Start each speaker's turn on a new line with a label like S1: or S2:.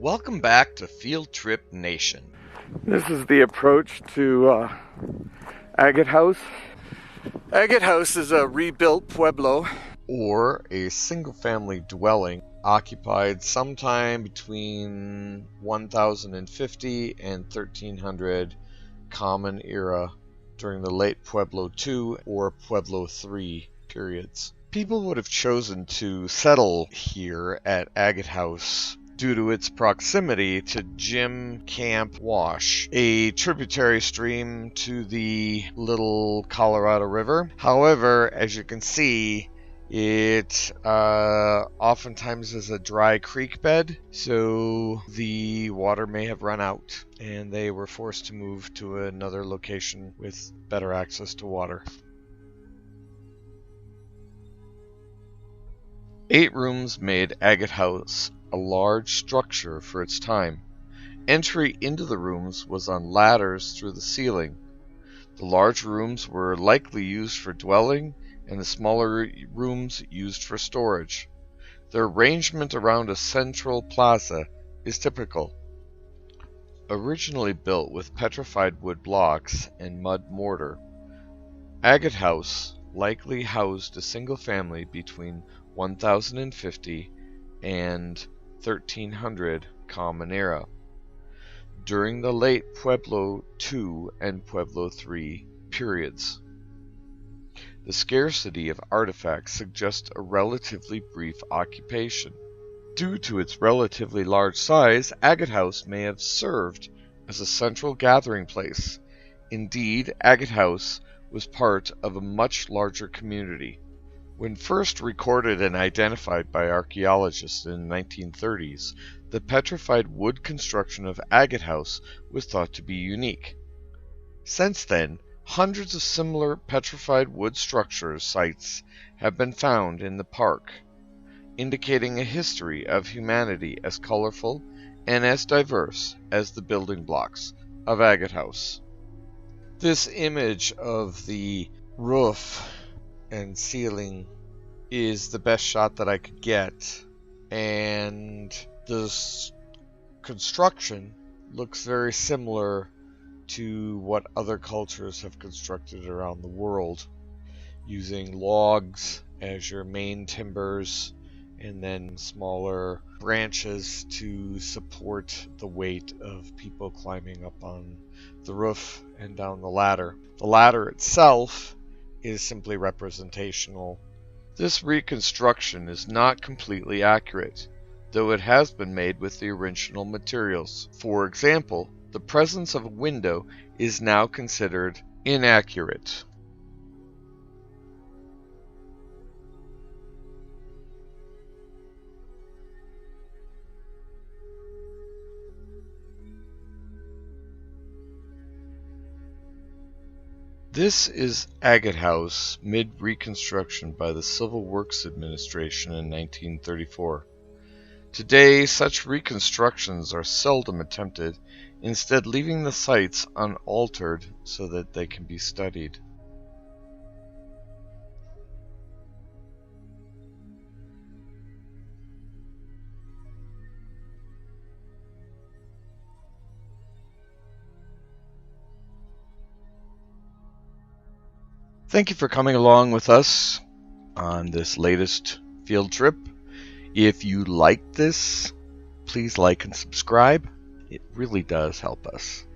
S1: Welcome back to Field Trip Nation.
S2: This is the approach to Agate House. Agate House is a rebuilt Pueblo,
S1: or a single-family dwelling occupied sometime between 1050 and 1300 Common Era during the late Pueblo II or Pueblo III periods. People would have chosen to settle here at Agate House due to its proximity to Jim Camp Wash, a tributary stream to the Little Colorado River. However, as you can see, it oftentimes is a dry creek bed, so the water may have run out, and they were forced to move to another location with better access to water. 8 rooms made Agate House a large structure for its time. Entry into the rooms was on ladders through the ceiling. The large rooms were likely used for dwelling, and the smaller rooms used for storage. Their arrangement around a central plaza is typical. Originally built with petrified wood blocks and mud mortar, Agate House likely housed a single family between 1050 and 1300 Common Era, during the late Pueblo II and Pueblo III periods. The scarcity of artifacts suggests a relatively brief occupation. Due to its relatively large size, Agate House may have served as a central gathering place. Indeed, Agate House was part of a much larger community. When first recorded and identified by archaeologists in the 1930s, the petrified wood construction of Agate House was thought to be unique. Since then, hundreds of similar petrified wood structure sites have been found in the park, indicating a history of humanity as colorful and as diverse as the building blocks of Agate House. This image of the roof and ceiling is the best shot that I could get, and this construction looks very similar to what other cultures have constructed around the world, using logs as your main timbers and then smaller branches to support the weight of people climbing up on the roof and down the ladder. The ladder itself is simply representational. This reconstruction is not completely accurate, though it has been made with the original materials. For example, the presence of a window is now considered inaccurate. This is Agate House, mid-reconstruction by the Civil Works Administration in 1934. Today, such reconstructions are seldom attempted, instead leaving the sites unaltered so that they can be studied. Thank you for coming along with us on this latest field trip. If you like this, please like and subscribe. It really does help us.